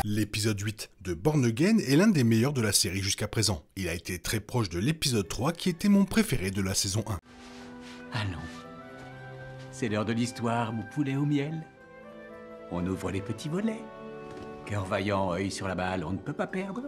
L'épisode 8 de Born Again est l'un des meilleurs de la série jusqu'à présent. Il a été très proche de l'épisode 3 qui était mon préféré de la saison 1. Allons. C'est l'heure de l'histoire, mon poulet au miel. On ouvre les petits volets. Cœur vaillant, œil sur la balle, on ne peut pas perdre.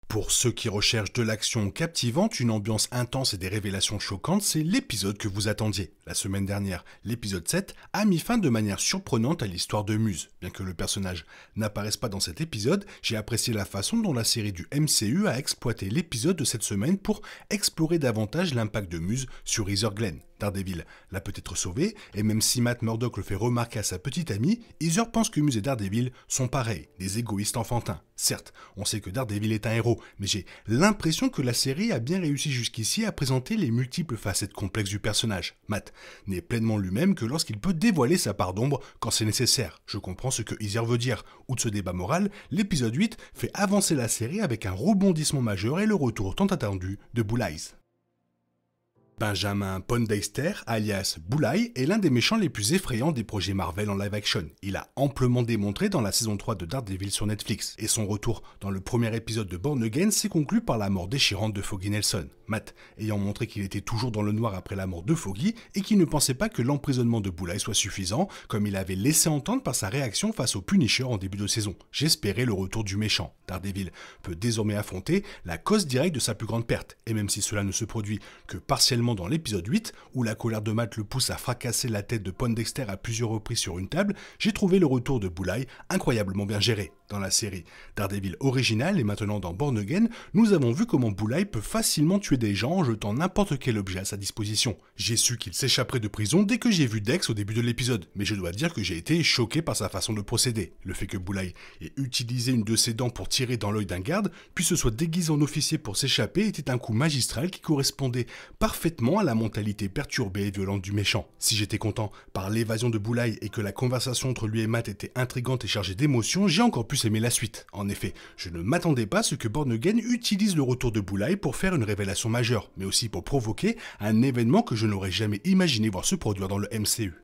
Pour ceux qui recherchent de l'action captivante, une ambiance intense et des révélations choquantes, c'est l'épisode que vous attendiez. La semaine dernière, l'épisode 7 a mis fin de manière surprenante à l'histoire de Muse. Bien que le personnage n'apparaisse pas dans cet épisode, j'ai apprécié la façon dont la série du MCU a exploité l'épisode de cette semaine pour explorer davantage l'impact de Muse sur Heather Glenn. Daredevil l'a peut-être sauvé, et même si Matt Murdock le fait remarquer à sa petite amie, Heather pense que Muse et Daredevil sont pareils, des égoïstes enfantins. Certes, on sait que Daredevil est un héros, mais j'ai l'impression que la série a bien réussi jusqu'ici à présenter les multiples facettes complexes du personnage. Matt n'est pleinement lui-même que lorsqu'il peut dévoiler sa part d'ombre quand c'est nécessaire. Je comprends ce que Heather veut dire. Outre ce débat moral, l'épisode 8 fait avancer la série avec un rebondissement majeur et le retour tant attendu de Bull Eyes. Benjamin Pondeister, alias Bull-Eye, est l'un des méchants les plus effrayants des projets Marvel en live action. Il a amplement démontré dans la saison 3 de Daredevil sur Netflix, et son retour dans le premier épisode de Born Again s'est conclu par la mort déchirante de Foggy Nelson. Matt ayant montré qu'il était toujours dans le noir après la mort de Foggy, et qu'il ne pensait pas que l'emprisonnement de Bull-Eye soit suffisant, comme il avait laissé entendre par sa réaction face au Punisher en début de saison. J'espérais le retour du méchant. Daredevil peut désormais affronter la cause directe de sa plus grande perte, et même si cela ne se produit que partiellement dans l'épisode 8, où la colère de Matt le pousse à fracasser la tête de Pondeister à plusieurs reprises sur une table, j'ai trouvé le retour de Bull-Eye incroyablement bien géré. Dans la série Daredevil originale et maintenant dans Born Again, nous avons vu comment Bull-Eye peut facilement tuer des gens en jetant n'importe quel objet à sa disposition. J'ai su qu'il s'échapperait de prison dès que j'ai vu Dex au début de l'épisode, mais je dois dire que j'ai été choqué par sa façon de procéder. Le fait que Bull-Eye ait utilisé une de ses dents pour tirer dans l'œil d'un garde, puis se soit déguisé en officier pour s'échapper était un coup magistral qui correspondait parfaitement à la mentalité perturbée et violente du méchant. Si j'étais content par l'évasion de Bull-Eye et que la conversation entre lui et Matt était intrigante et chargée d'émotions, j'ai encore plus aimé la suite. En effet, je ne m'attendais pas à ce que Born Again utilise le retour de Bull-Eye pour faire une révélation majeure, mais aussi pour provoquer un événement que je n'aurais jamais imaginé voir se produire dans le MCU.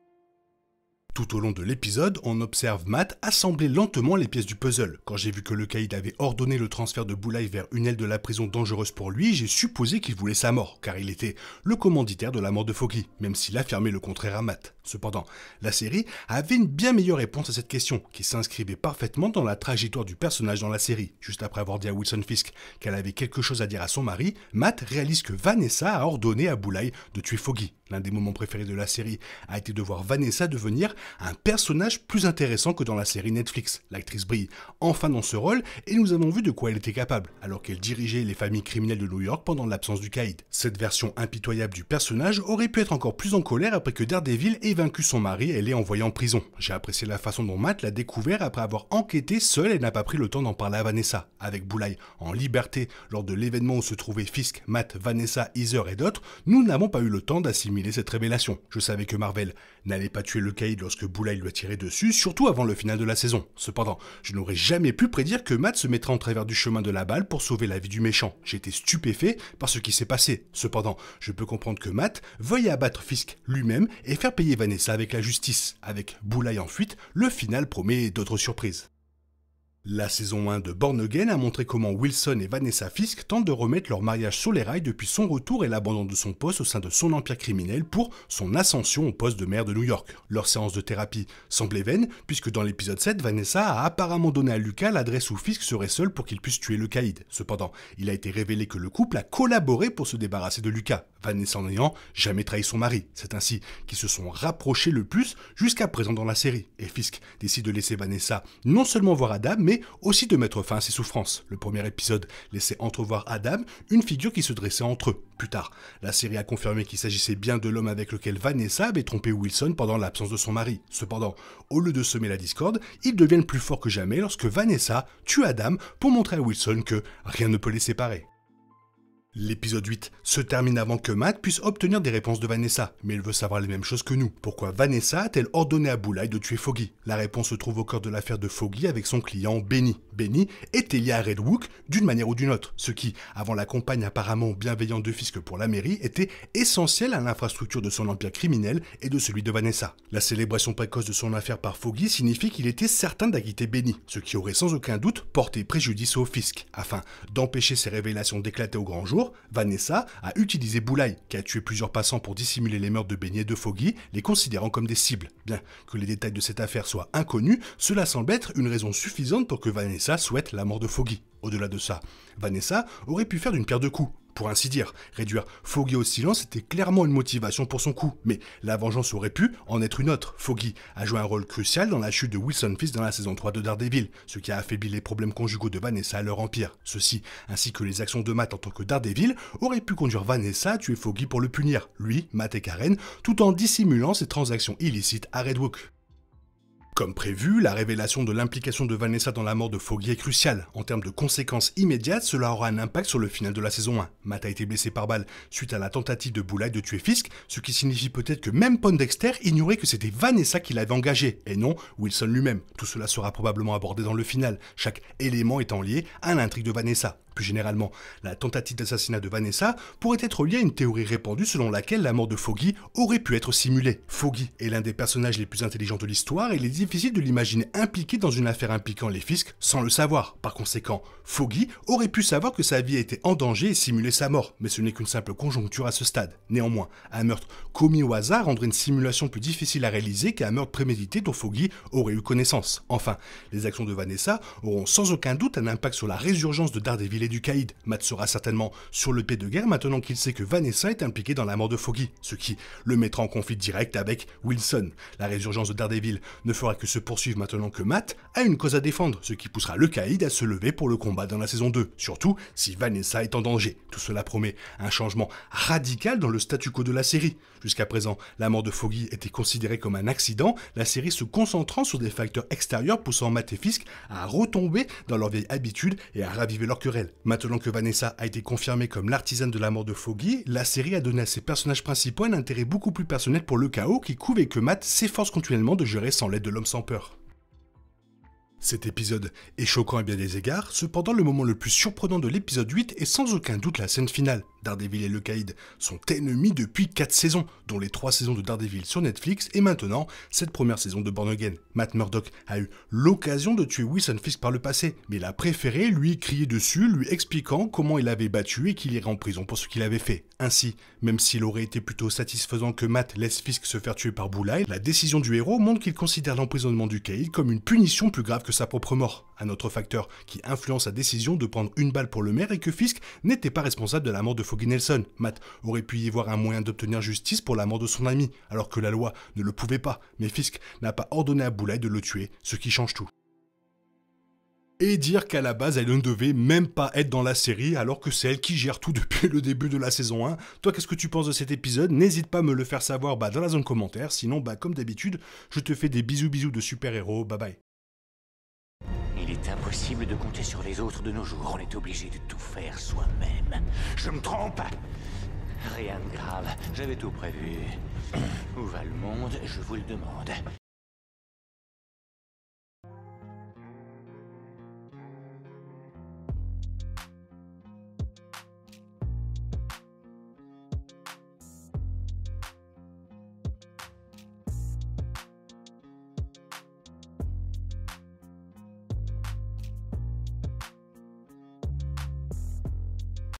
Tout au long de l'épisode, on observe Matt assembler lentement les pièces du puzzle. Quand j'ai vu que le caïd avait ordonné le transfert de Bull-Eye vers une aile de la prison dangereuse pour lui, j'ai supposé qu'il voulait sa mort, car il était le commanditaire de la mort de Foggy, même s'il affirmait le contraire à Matt. Cependant, la série avait une bien meilleure réponse à cette question, qui s'inscrivait parfaitement dans la trajectoire du personnage dans la série. Juste après avoir dit à Wilson Fisk qu'elle avait quelque chose à dire à son mari, Matt réalise que Vanessa a ordonné à Bull-Eye de tuer Foggy. L'un des moments préférés de la série a été de voir Vanessa devenir un personnage plus intéressant que dans la série Netflix. L'actrice brille enfin dans ce rôle et nous avons vu de quoi elle était capable, alors qu'elle dirigeait les familles criminelles de New York pendant l'absence du caïd. Cette version impitoyable du personnage aurait pu être encore plus en colère après que Daredevil ait vaincu son mari et l'ait envoyé en prison. J'ai apprécié la façon dont Matt l'a découvert après avoir enquêté seul et n'a pas pris le temps d'en parler à Vanessa. Avec Bull-Eye en liberté lors de l'événement où se trouvaient Fisk, Matt, Vanessa, Heather et d'autres, nous n'avons pas eu le temps d'assimiler cette révélation. Je savais que Marvel n'allait pas tuer le caïd lorsque Bull-Eye lui a tiré dessus, surtout avant le final de la saison. Cependant, je n'aurais jamais pu prédire que Matt se mettrait en travers du chemin de la balle pour sauver la vie du méchant. J'étais stupéfait par ce qui s'est passé. Cependant, je peux comprendre que Matt veuille abattre Fisk lui-même et faire payer Vanessa avec la justice. Avec Bull-Eye en fuite, le final promet d'autres surprises. La saison 1 de Born Again a montré comment Wilson et Vanessa Fisk tentent de remettre leur mariage sur les rails depuis son retour et l'abandon de son poste au sein de son empire criminel pour son ascension au poste de maire de New York. Leur séance de thérapie semblait vaine, puisque dans l'épisode 7, Vanessa a apparemment donné à Lucas l'adresse où Fisk serait seul pour qu'il puisse tuer le caïd. Cependant, il a été révélé que le couple a collaboré pour se débarrasser de Lucas, Vanessa n'ayant jamais trahi son mari. C'est ainsi qu'ils se sont rapprochés le plus jusqu'à présent dans la série. Et Fisk décide de laisser Vanessa non seulement voir Adam, mais aussi de mettre fin à ses souffrances. Le premier épisode laissait entrevoir Adam, une figure qui se dressait entre eux. Plus tard, la série a confirmé qu'il s'agissait bien de l'homme avec lequel Vanessa avait trompé Wilson pendant l'absence de son mari. Cependant, au lieu de semer la discorde, ils deviennent plus forts que jamais lorsque Vanessa tue Adam pour montrer à Wilson que rien ne peut les séparer. L'épisode 8 se termine avant que Matt puisse obtenir des réponses de Vanessa, mais il veut savoir les mêmes choses que nous. Pourquoi Vanessa a-t-elle ordonné à Boulay de tuer Foggy? La réponse se trouve au cœur de l'affaire de Foggy avec son client Benny. Benny était lié à Redwood d'une manière ou d'une autre, ce qui, avant la campagne apparemment bienveillante de Fisk pour la mairie, était essentiel à l'infrastructure de son empire criminel et de celui de Vanessa. La célébration précoce de son affaire par Foggy signifie qu'il était certain d'acquitter Benny, ce qui aurait sans aucun doute porté préjudice au Fisk. Afin d'empêcher ces révélations d'éclater au grand jour, Vanessa a utilisé Boulay, qui a tué plusieurs passants pour dissimuler les meurtres de Benny et de Foggy, les considérant comme des cibles. Bien que les détails de cette affaire soient inconnus, cela semble être une raison suffisante pour que Vanessa souhaite la mort de Foggy. Au-delà de ça, Vanessa aurait pu faire d'une pierre deux coups. Pour ainsi dire, réduire Foggy au silence était clairement une motivation pour son coup, mais la vengeance aurait pu en être une autre. Foggy a joué un rôle crucial dans la chute de Wilson Fisk dans la saison 3 de Daredevil, ce qui a affaibli les problèmes conjugaux de Vanessa à leur empire. Ceci, ainsi que les actions de Matt en tant que Daredevil, auraient pu conduire Vanessa à tuer Foggy pour le punir, lui, Matt et Karen, tout en dissimulant ses transactions illicites à Redwood. Comme prévu, la révélation de l'implication de Vanessa dans la mort de Foggy est cruciale. En termes de conséquences immédiates, cela aura un impact sur le final de la saison 1. Matt a été blessé par balle suite à la tentative de Boulay de tuer Fisk, ce qui signifie peut-être que même Poindexter ignorait que c'était Vanessa qui l'avait engagé, et non Wilson lui-même. Tout cela sera probablement abordé dans le final, chaque élément étant lié à l'intrigue de Vanessa. Plus généralement, la tentative d'assassinat de Vanessa pourrait être liée à une théorie répandue selon laquelle la mort de Foggy aurait pu être simulée. Foggy est l'un des personnages les plus intelligents de l'histoire et il est difficile de l'imaginer impliqué dans une affaire impliquant les Fisk sans le savoir. Par conséquent, Foggy aurait pu savoir que sa vie était en danger et simuler sa mort, mais ce n'est qu'une simple conjoncture à ce stade. Néanmoins, un meurtre commis au hasard rendrait une simulation plus difficile à réaliser qu'un meurtre prémédité dont Foggy aurait eu connaissance. Enfin, les actions de Vanessa auront sans aucun doute un impact sur la résurgence de Daredevil et du Caïd. Matt sera certainement sur le pied de guerre maintenant qu'il sait que Vanessa est impliquée dans la mort de Foggy, ce qui le mettra en conflit direct avec Wilson. La résurgence de Daredevil ne fera que se poursuivre maintenant que Matt a une cause à défendre, ce qui poussera le Caïd à se lever pour le combat dans la saison 2, surtout si Vanessa est en danger. Tout cela promet un changement radical dans le statu quo de la série. Jusqu'à présent, la mort de Foggy était considérée comme un accident, la série se concentrant sur des facteurs extérieurs poussant Matt et Fisk à retomber dans leur vieille habitude et à raviver leur querelle. Maintenant que Vanessa a été confirmée comme l'artisane de la mort de Foggy, la série a donné à ses personnages principaux un intérêt beaucoup plus personnel pour le chaos qui couve et que Matt s'efforce continuellement de gérer sans l'aide de l'homme sans peur. Cet épisode est choquant à bien des égards, cependant le moment le plus surprenant de l'épisode 8 est sans aucun doute la scène finale. Daredevil et le Caïd sont ennemis depuis 4 saisons, dont les 3 saisons de Daredevil sur Netflix et maintenant cette première saison de Born Again. Matt Murdock a eu l'occasion de tuer Wilson Fisk par le passé, mais il a préféré lui crier dessus, lui expliquant comment il avait battu et qu'il irait en prison pour ce qu'il avait fait. Ainsi, même s'il aurait été plutôt satisfaisant que Matt laisse Fisk se faire tuer par Boulay, la décision du héros montre qu'il considère l'emprisonnement du Caïd comme une punition plus grave que sa propre mort. Un autre facteur qui influence sa décision de prendre une balle pour le maire est que Fisk n'était pas responsable de la mort de Foggy Nelson. Matt aurait pu y voir un moyen d'obtenir justice pour la mort de son ami, alors que la loi ne le pouvait pas, mais Fisk n'a pas ordonné à Boulay de le tuer, ce qui change tout. Et dire qu'à la base elle ne devait même pas être dans la série alors que c'est elle qui gère tout depuis le début de la saison 1. Toi, qu'est-ce que tu penses de cet épisode? N'hésite pas à me le faire savoir dans la zone commentaire, sinon comme d'habitude, je te fais des bisous de super-héros, bye bye. Il est impossible de compter sur les autres de nos jours, on est obligé de tout faire soi-même. Je me trompe? Rien de grave, j'avais tout prévu. Où va le monde, je vous le demande.